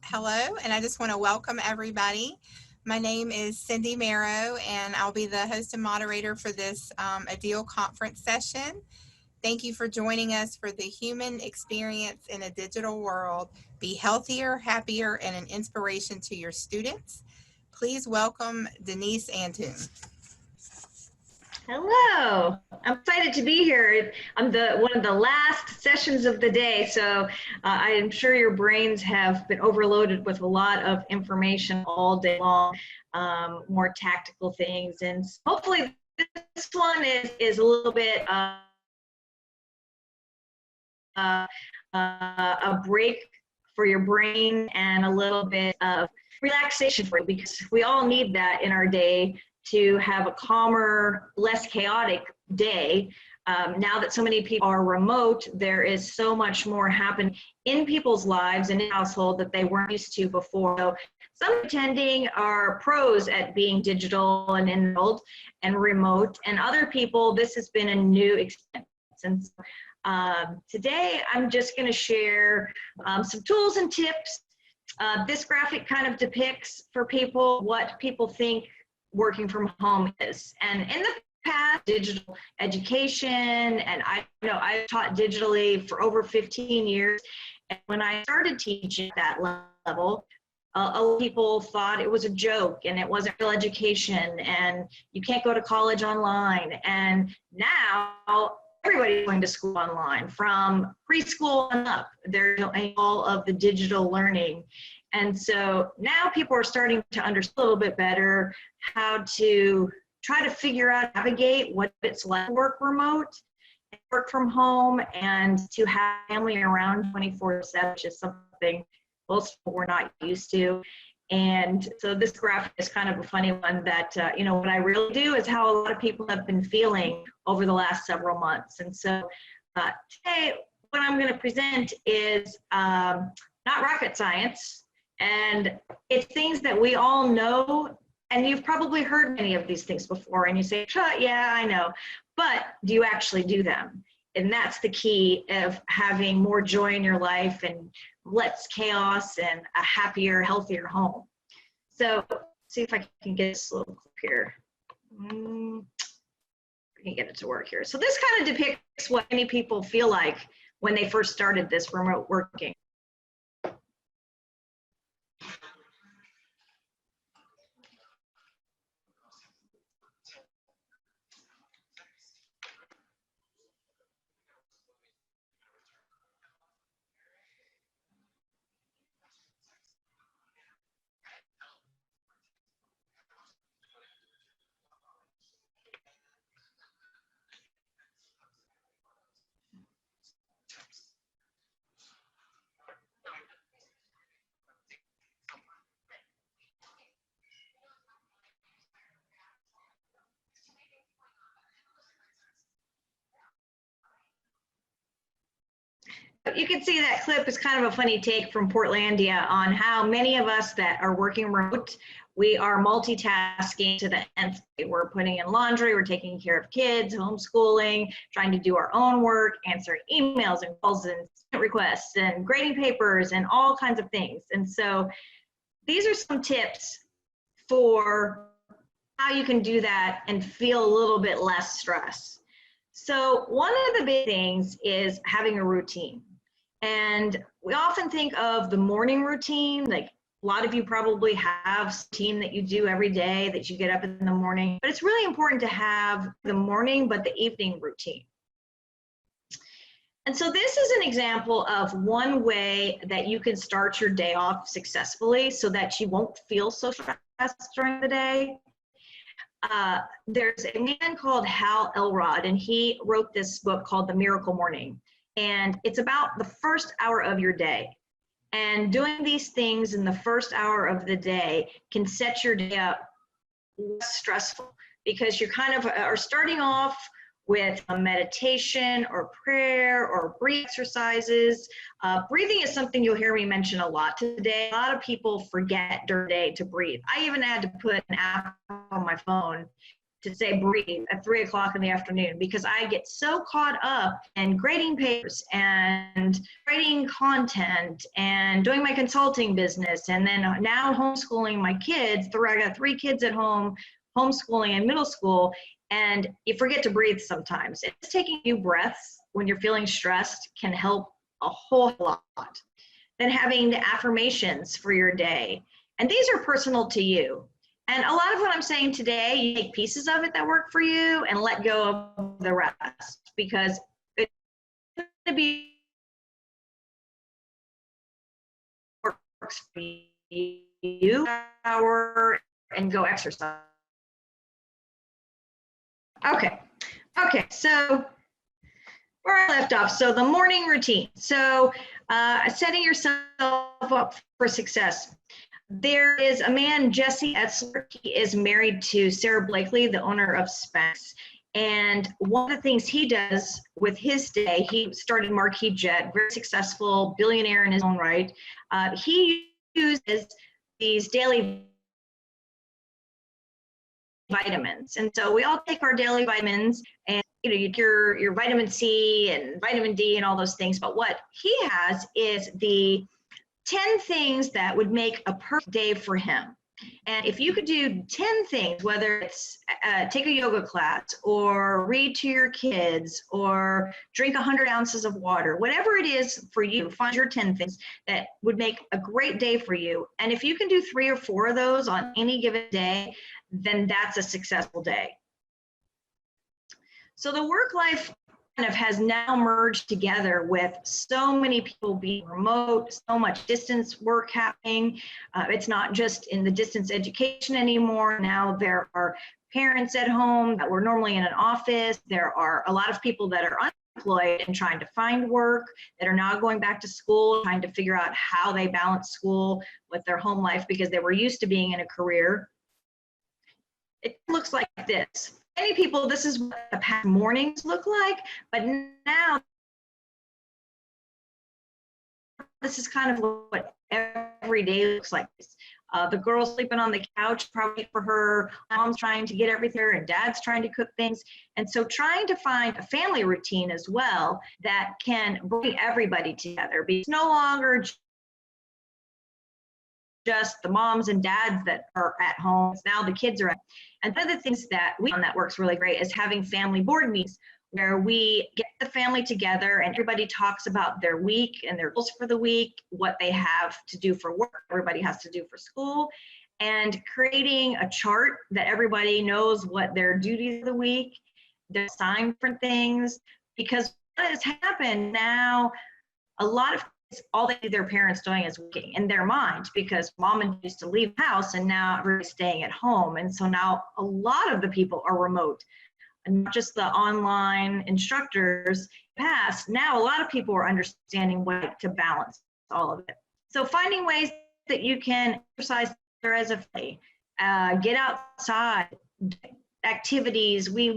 Hello, and I just want to welcome everybody. My name is Cindy Marrow, and I'll be the host and moderator for this ADEIL conference session. Thank you for joining us for the human experience in a digital world. Be healthier, happier, and an inspiration to your students. Please welcome Denise Antoon. Hello, I'm excited to be here. I'm one of the last sessions of the day, so I am sure your brains have been overloaded with a lot of information all day long, more tactical things, and hopefully this one is a little bit a break for your brain and a little bit of relaxation for you, because we all need that in our day to have a calmer, less chaotic day. Now that so many people are remote, there is so much more happening in people's lives and in household that they weren't used to before. So some attending are pros at being digital and enrolled and remote, and other people, this has been a new experience. And today I'm just going to share some tools and tips. This graphic kind of depicts for people what people think working from home is. And in the past, digital education, and I know I've taught digitally for over 15 years. And when I started teaching at that level, a lot of people thought it was a joke and it wasn't real education and you can't go to college online. And now everybody's going to school online, from preschool and up. They're doing all of the digital learning. And so now people are starting to understand a little bit better how to try to figure out, navigate what it's like to work remote, work from home, and to have family around 24/7, which is something most people were not used to. And so this graphic is kind of a funny one that, what I really do is how a lot of people have been feeling over the last several months. And so today, what I'm going to present is not rocket science, and it's things that we all know, and you've probably heard many of these things before, and you say, yeah, I know, but do you actually do them? And that's the key of having more joy in your life and less chaos and a happier, healthier home. So see if I can get this little clip here. I can get it to work here. So this kind of depicts what many people feel like when they first started this remote working. You can see that clip is kind of a funny take from Portlandia on how many of us that are working remote, we are multitasking to the nth. We're putting in laundry, we're taking care of kids, homeschooling, trying to do our own work, answering emails and calls and requests and grading papers and all kinds of things. And so these are some tips for how you can do that and feel a little bit less stress. So one of the big things is having a routine. And we often think of the morning routine, like a lot of you probably have a routine that you do every day, that you get up in the morning, but it's really important to have the morning but the evening routine. And so this is an example of one way that you can start your day off successfully so that you won't feel so stressed during the day. There's a man called Hal Elrod, and he wrote this book called The Miracle Morning. And it's about the first hour of your day. And doing these things in the first hour of the day can set your day up less stressful, because you kind of are starting off with a meditation or prayer or breathing exercises. Breathing is something you'll hear me mention a lot today. A lot of people forget during the day to breathe. I even had to put an app on my phone to say breathe at 3 o'clock in the afternoon, because I get so caught up in grading papers and writing content and doing my consulting business, and then now homeschooling my kids. I got 3 kids at home, homeschooling in middle school, and you forget to breathe sometimes. It's taking a few breaths when you're feeling stressed can help a whole lot. Then having the affirmations for your day, and these are personal to you. And a lot of what I'm saying today, you take pieces of it that work for you and let go of the rest, because it's going to be works for you, hour, and go exercise. Okay, so where I left off, so the morning routine. So setting yourself up for success. There is a man, Jesse Etzler. He is married to Sarah Blakely, the owner of Specs. And one of the things he does with his day, he started Marquis Jet, very successful billionaire in his own right. He uses these daily vitamins. And so we all take our daily vitamins, and your vitamin C and vitamin D and all those things. But what he has is the 10 things that would make a perfect day for him. And if you could do 10 things, whether it's take a yoga class or read to your kids or drink 100 ounces of water, whatever it is for you, find your 10 things that would make a great day for you. And if you can do 3 or 4 of those on any given day, then that's a successful day. So the work-life kind of has now merged together with so many people being remote, so much distance work happening. It's not just in the distance education anymore. Now there are parents at home that were normally in an office. There are a lot of people that are unemployed and trying to find work, that are now going back to school, trying to figure out how they balance school with their home life because they were used to being in a career. It looks like this. Many people, this is what the past mornings look like, but now this is kind of what every day looks like. The girl sleeping on the couch, probably for her, mom's trying to get everything, and dad's trying to cook things. And so trying to find a family routine as well that can bring everybody together, because it's no longer just the moms and dads that are at home. Now the kids are at. And one of the things that we found that works really great is having family board meetings where we get the family together and everybody talks about their week and their goals for the week, what they have to do for work, everybody has to do for school, and creating a chart that everybody knows what their duties of the week, they're assigned different things. Because what has happened now, a lot of all they see their parents doing is working in their mind, because mom and dad used to leave the house and now everybody's staying at home. And so now a lot of the people are remote, and not just the online instructors past. Now a lot of people are understanding what to balance all of it. So finding ways that you can exercise as a family, get outside, activities. We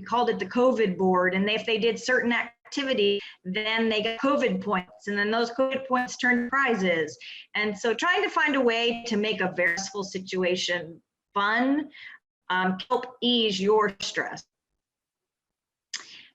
called it the COVID board, and if they did certain activity, then they get COVID points, and then those COVID points turn prizes. And so trying to find a way to make a very stressful situation fun, help ease your stress.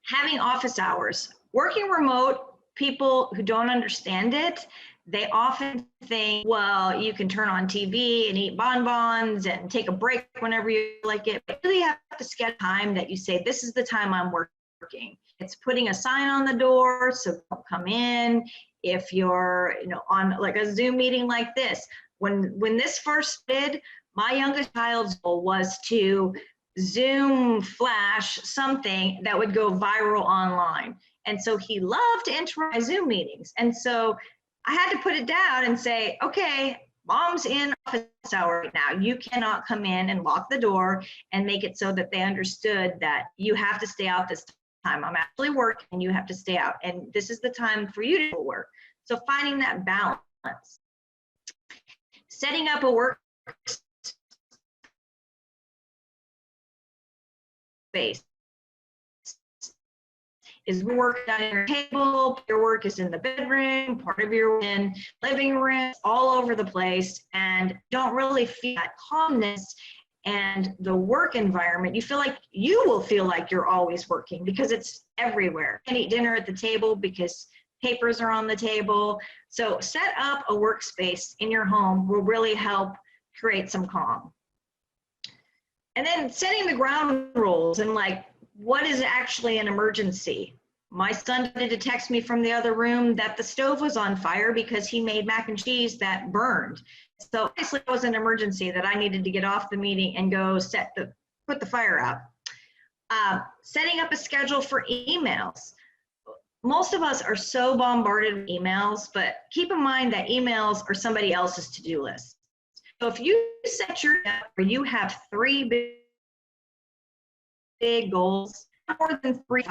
Having office hours. Working remote, people who don't understand it, they often think, well, you can turn on TV and eat bonbons and take a break whenever you like it. But you really have to schedule time that you say, this is the time I'm working. It's putting a sign on the door so don't come in. If you're on like a Zoom meeting like this, when this first did, my youngest child's goal was to Zoom flash something that would go viral online. And so he loved to enter my Zoom meetings. And so I had to put it down and say, okay, mom's in office hour right now. You cannot come in and lock the door, and make it so that they understood that you have to stay out this time. I'm actually working and you have to stay out. And this is the time for you to work. So finding that balance. Setting up a work space. Is work on your table, your work is in the bedroom, part of your in living room, all over the place, and don't really feel that calmness and the work environment, you will feel like you're always working because it's everywhere. You can eat dinner at the table because papers are on the table. So set up a workspace in your home will really help create some calm. And then setting the ground rules and like, what is actually an emergency? My son needed to text me from the other room that the stove was on fire because he made mac and cheese that burned. So obviously it was an emergency that I needed to get off the meeting and go put the fire out. Setting up a schedule for emails. Most of us are so bombarded with emails, but keep in mind that emails are somebody else's to-do list. So if you set your up where you have 3 big goals, more than 3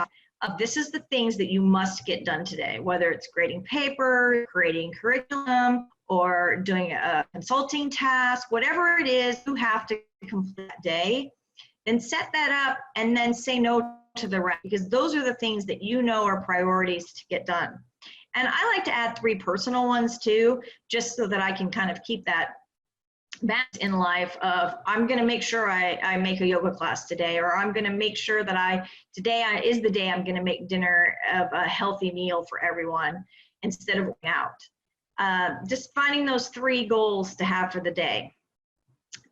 of this is the things that you must get done today, whether it's grading paper, creating curriculum, or doing a consulting task, whatever it is you have to complete that day, then set that up and then say no to the rest, because those are the things that you know are priorities to get done. And I like to add 3 personal ones too, just so that I can kind of keep that balance in life of, I'm going to make sure I make a yoga class today, or I'm going to make sure that today is the day I'm going to make dinner of a healthy meal for everyone instead of going out. Just finding those 3 goals to have for the day.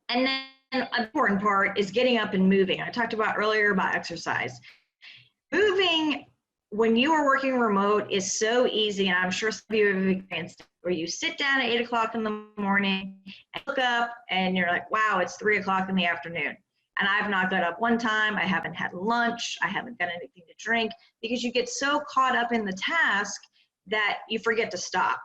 And then an important part is getting up and moving. I talked about earlier about exercise. Moving when you are working remote is so easy, and I'm sure some of you have experienced it, where you sit down at 8 o'clock in the morning and look up and you're like, wow, it's 3 o'clock in the afternoon. And I've not got up one time, I haven't had lunch, I haven't got anything to drink, because you get so caught up in the task that you forget to stop.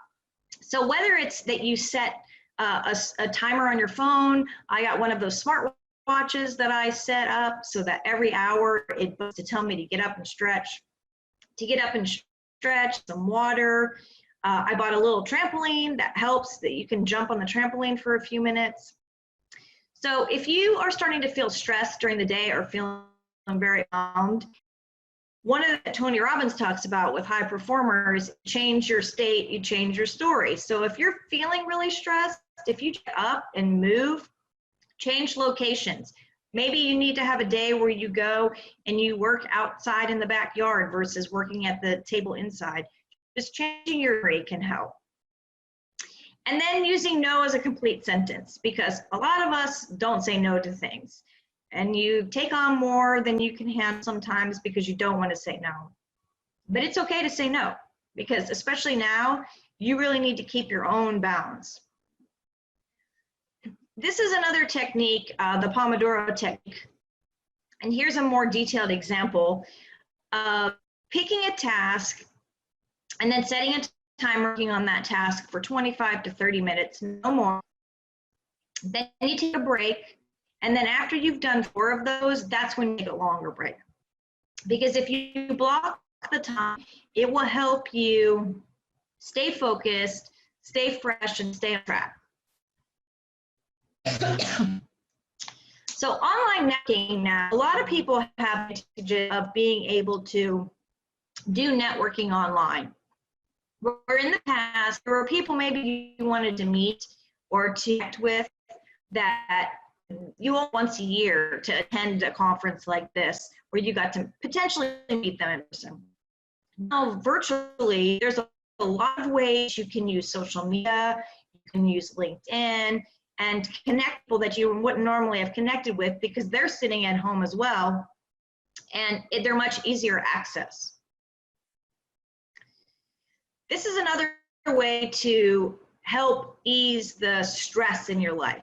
So whether it's that you set a timer on your phone, I got one of those smart watches that I set up so that every hour it goes to tell me to get up and stretch, some water. I bought a little trampoline that helps, that you can jump on the trampoline for a few minutes. So if you are starting to feel stressed during the day or feeling very overwhelmed, one of the Tony Robbins talks about with high performers, change your state, you change your story. So if you're feeling really stressed, if you get up and move, change locations. Maybe you need to have a day where you go and you work outside in the backyard versus working at the table inside. Just changing your story can help. And then using no as a complete sentence, because a lot of us don't say no to things. And you take on more than you can handle sometimes because you don't want to say no. But it's okay to say no, because especially now, you really need to keep your own bounds. This is another technique, the Pomodoro Technique. And here's a more detailed example of picking a task and then setting a time working on that task for 25 to 30 minutes, no more. Then you take a break. And then after you've done 4 of those, that's when you take a longer break. Because if you block the time, it will help you stay focused, stay fresh, and stay on track. So online networking now, a lot of people have advantages of being able to do networking online. Where in the past, there were people maybe you wanted to meet or to connect with that you want once a year to attend a conference like this, where you got to potentially meet them in person. Now, virtually, there's a lot of ways you can use social media, you can use LinkedIn, and connect people that you wouldn't normally have connected with because they're sitting at home as well, and they're much easier access. This is another way to help ease the stress in your life.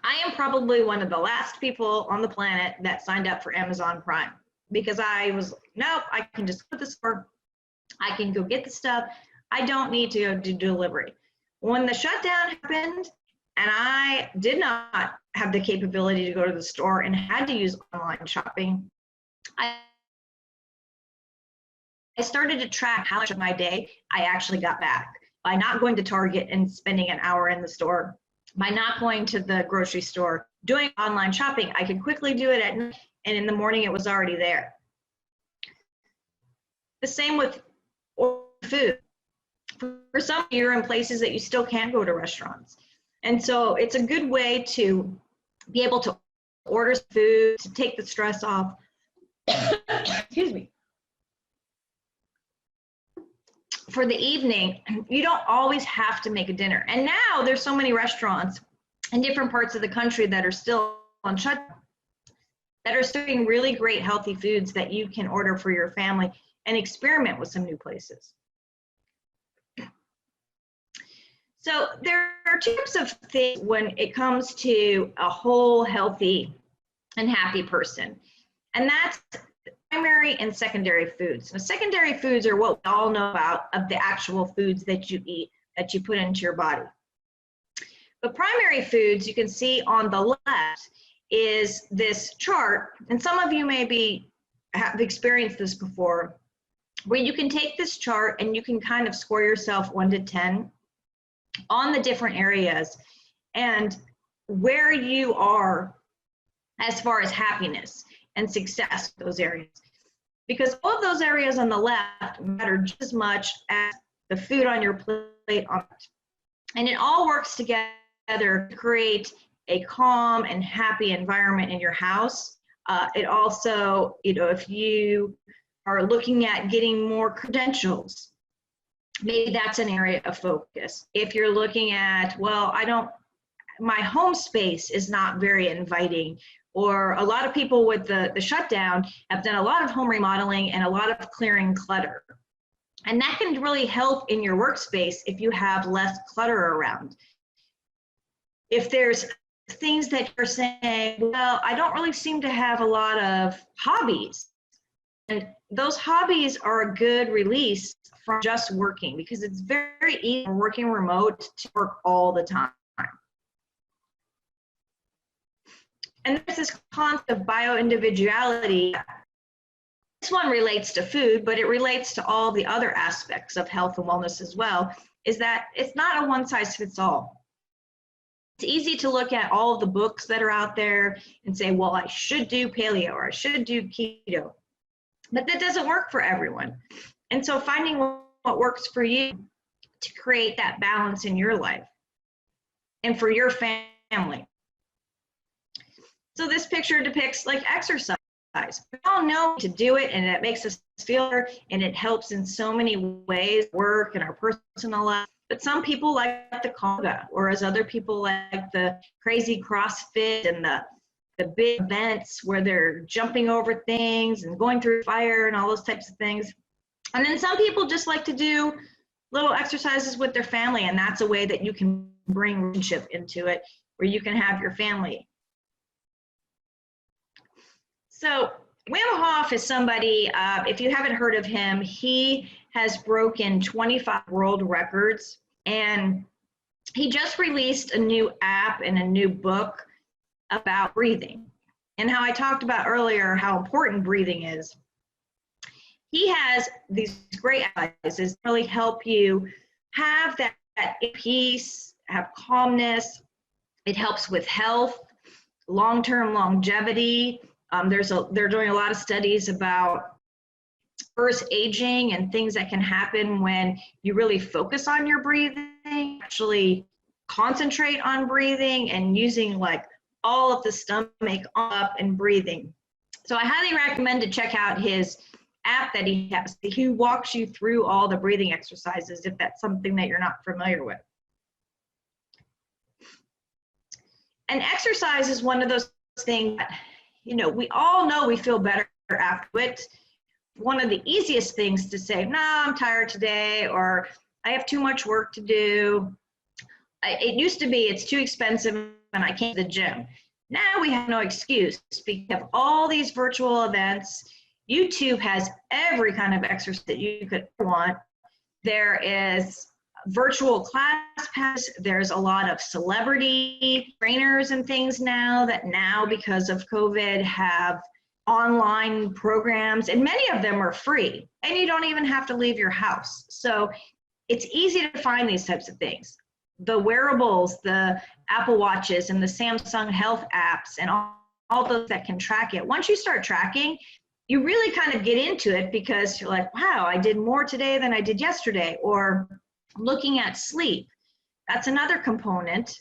I am probably one of the last people on the planet that signed up for Amazon Prime, because I was, nope, I can just go to the store, I can go get the stuff, I don't need to go do delivery. When the shutdown happened and I did not have the capability to go to the store and had to use online shopping, I started to track how much of my day I actually got back by not going to Target and spending an hour in the store, by not going to the grocery store, doing online shopping. I could quickly do it at night, and in the morning it was already there. The same with food. For some of you, you're in places that you still can't go to restaurants. And so it's a good way to be able to order food to take the stress off. Excuse me. For the evening, you don't always have to make a dinner. And now there's so many restaurants in different parts of the country that are still on shutdown, that are serving really great healthy foods that you can order for your family and experiment with some new places. So there are two types of things when it comes to a whole, healthy, and happy person. And that's primary and secondary foods. Now, secondary foods are what we all know about, of the actual foods that you eat, that you put into your body. But primary foods, you can see on the left, is this chart, and some of you maybe have experienced this before, where you can take this chart and you can kind of score yourself 1 to 10 on the different areas and where you are as far as happiness and success in those areas. Because all of those areas on the left matter just as much as the food on your plate on it. And it all works together to create a calm and happy environment in your house. It also, if you are looking at getting more credentials, maybe that's an area of focus. If you're looking at, well, my home space is not very inviting, or a lot of people with the shutdown have done a lot of home remodeling and a lot of clearing clutter. And that can really help in your workspace if you have less clutter around. If there's things that you're saying, well, I don't really seem to have a lot of hobbies. And those hobbies are a good release from just working, because it's very easy working remote to work all the time. And there's this concept of bio-individuality. This one relates to food, but it relates to all the other aspects of health and wellness as well, is that it's not a one-size-fits-all. It's easy to look at all of the books that are out there and say, well, I should do paleo or I should do keto. But that doesn't work for everyone. And so finding what works for you to create that balance in your life and for your family. So this picture depicts like exercise. We all know to do it, and it makes us feel better, and it helps in so many ways, work and our personal life. But some people like the conga, whereas other people like the crazy CrossFit and the big events where they're jumping over things and going through fire and all those types of things. And then some people just like to do little exercises with their family, and that's a way that you can bring relationship into it, where you can have your family. So Wim Hof is somebody, if you haven't heard of him, he has broken 25 world records, and he just released a new app and a new book about breathing, and how I talked about earlier how important breathing is. He has these great advices to really help you have that peace, have calmness. It helps with health, long-term longevity. They're doing a lot of studies about reverse aging and things that can happen when you really focus on your breathing, actually concentrate on breathing and using like all of the stomach up and breathing. So I highly recommend to check out his app that he has. He walks you through all the breathing exercises if that's something that you're not familiar with. And exercise is one of those things that, we all know we feel better after it. One of the easiest things to say, no, I'm tired today, or I have too much work to do. It used to be it's too expensive and I can't go to the gym. Now we have no excuse because of all these virtual events. YouTube has every kind of exercise that you could want. There is virtual class pass. There's a lot of celebrity trainers and things now because of COVID have online programs, and many of them are free, and you don't even have to leave your house. So it's easy to find these types of things. The wearables, the Apple Watches and the Samsung Health apps and all those that can track it. Once you start tracking, you really kind of get into it because you're like, wow, I did more today than I did yesterday. Or looking at sleep. That's another component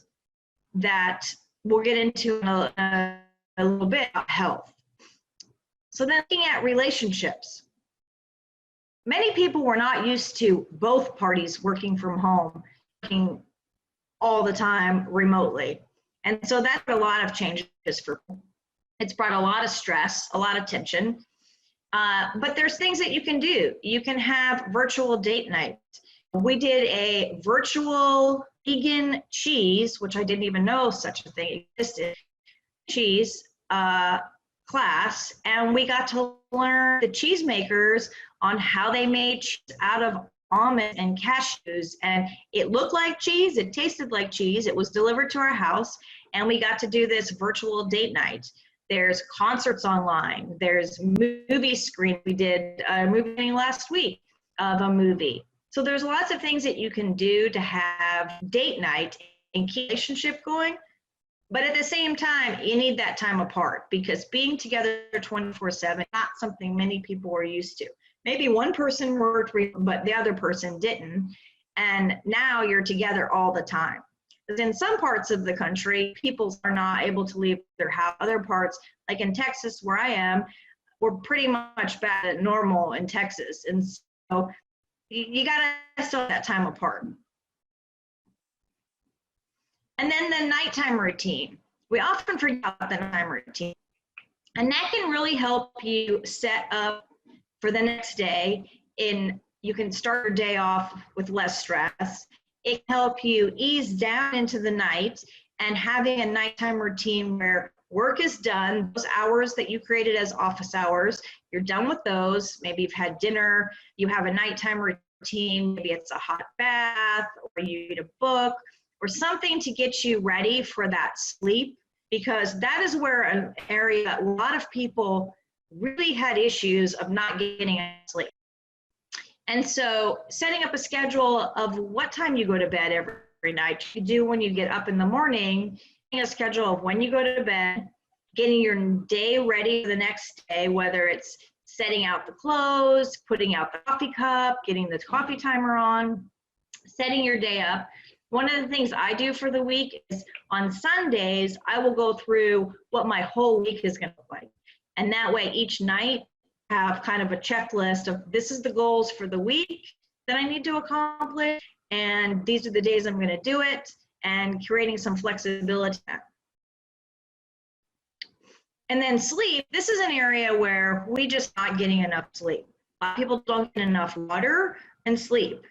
that we'll get into in a little bit about health. So then looking at relationships. Many people were not used to both parties working from home, working all the time remotely. And so that's a lot of changes for people. It's brought a lot of stress, a lot of tension. But there's things that you can do. You can have virtual date night. We did a virtual vegan cheese, which I didn't even know such a thing existed, cheese class, and we got to learn the cheesemakers on how they made cheese out of almonds and cashews, and it looked like cheese, it tasted like cheese, it was delivered to our house, and we got to do this virtual date night. There's concerts online, there's movie screen. We did a movie last week of a movie. So there's lots of things that you can do to have date night and keep the relationship going. But at the same time, you need that time apart, because being together 24/7 is not something many people were used to. Maybe one person worked, but the other person didn't. And now you're together all the time. In some parts of the country, people are not able to leave their house. Other parts, like in Texas, where I am, we're pretty much back at normal in Texas. And so you gotta still have that time apart. And then the nighttime routine. We often forget about the nighttime routine. And that can really help you set up for the next day. You can start your day off with less stress. It can help you ease down into the night, and having a nighttime routine where work is done, those hours that you created as office hours, you're done with those. Maybe you've had dinner, you have a nighttime routine, maybe it's a hot bath, or you read a book, or something to get you ready for that sleep, because that is where an area that a lot of people really had issues of not getting sleep. And so setting up a schedule of what time you go to bed every night, you do when you get up in the morning, a schedule of when you go to bed, getting your day ready for the next day, whether it's setting out the clothes, putting out the coffee cup, getting the coffee timer on, setting your day up. One of the things I do for the week is on Sundays, I will go through what my whole week is going to look like. And that way each night I have kind of a checklist of this is the goals for the week that I need to accomplish, and these are the days I'm going to do it, and creating some flexibility. And then sleep, this is an area where we just not getting enough sleep. A lot of people don't get enough water and sleep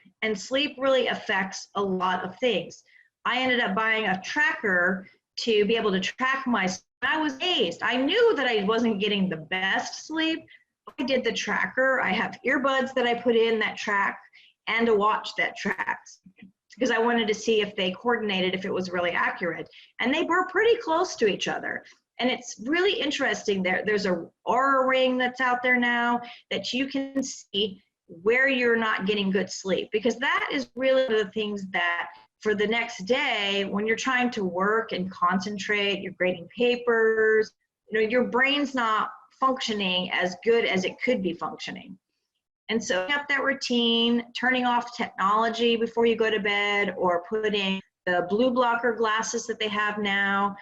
really affects a lot of things. I ended up buying a tracker to be able to track my sleep. I was amazed. I knew that I wasn't getting the best sleep. I did the tracker. I have earbuds that I put in that track and a watch that tracks, because I wanted to see if they coordinated, if it was really accurate. And they were pretty close to each other. And it's really interesting. There's a Aura ring that's out there now that you can see where you're not getting good sleep, because that is really the things that for the next day, when you're trying to work and concentrate, you're grading papers, your brain's not functioning as good as it could be functioning. And so up that routine, turning off technology before you go to bed, or putting the blue blocker glasses that they have now,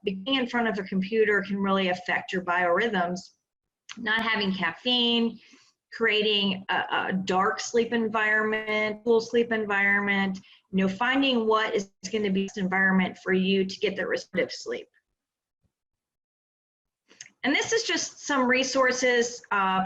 being in front of a computer can really affect your biorhythms. Not having caffeine, creating a dark sleep environment, cool sleep environment, finding what is going to be the best environment for you to get the restorative sleep. And this is just some resources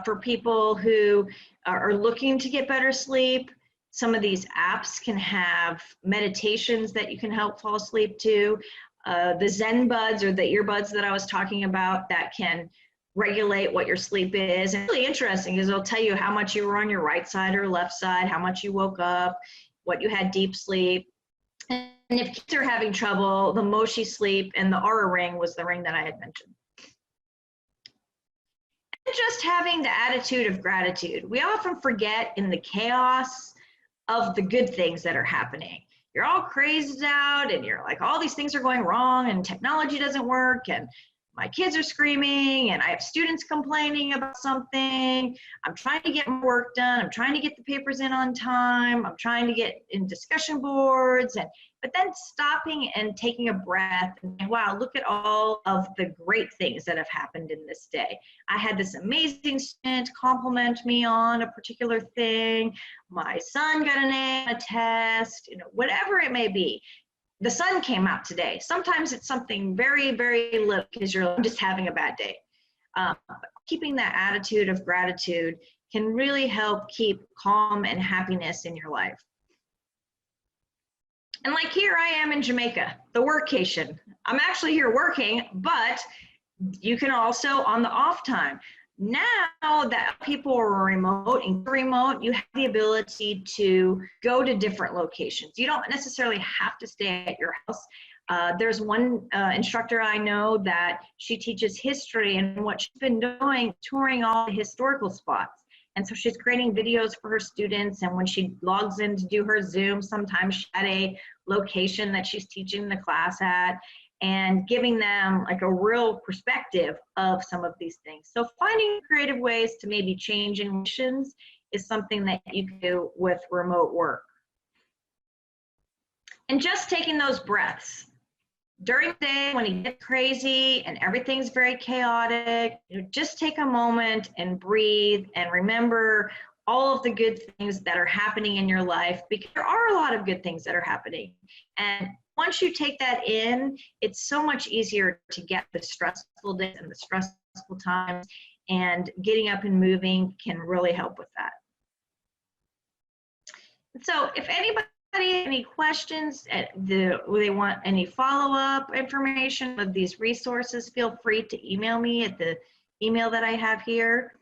for people who are looking to get better sleep. Some of these apps can have meditations that you can help fall asleep to. The Zen buds, or the earbuds that I was talking about, that can regulate what your sleep is. And really interesting is it'll tell you how much you were on your right side or left side, how much you woke up, what you had deep sleep. And if kids are having trouble, the Moshi sleep and the Aura ring was the ring that I had mentioned. And just having the attitude of gratitude. We often forget in the chaos of the good things that are happening. You're all crazed out and you're like, all these things are going wrong and technology doesn't work and my kids are screaming and I have students complaining about something. I'm trying to get my work done. I'm trying to get the papers in on time. I'm trying to get in discussion boards, but then stopping and taking a breath and wow, look at all of the great things that have happened in this day. I had this amazing student compliment me on a particular thing. My son got an A on a test, whatever it may be. The sun came out today. Sometimes it's something very, very little because you're just having a bad day. Keeping that attitude of gratitude can really help keep calm and happiness in your life. And like here I am in Jamaica, the workcation. I'm actually here working, but you can also on the off time. Now that people are remote, you have the ability to go to different locations. You don't necessarily have to stay at your house. There's one instructor I know that she teaches history, and what she's been doing, touring all the historical spots. And so she's creating videos for her students, and when she logs in to do her Zoom, sometimes she's at a location that she's teaching the class at, and giving them like a real perspective of some of these things. So finding creative ways to maybe change missions is something that you can do with remote work. And just taking those breaths. During the day when it gets crazy and everything's very chaotic, just take a moment and breathe and remember all of the good things that are happening in your life, because there are a lot of good things that are happening. And once you take that in, it's so much easier to get the stressful days and the stressful times, and getting up and moving can really help with that. So if anybody has any questions, they want any follow-up information of these resources, feel free to email me at the email that I have here.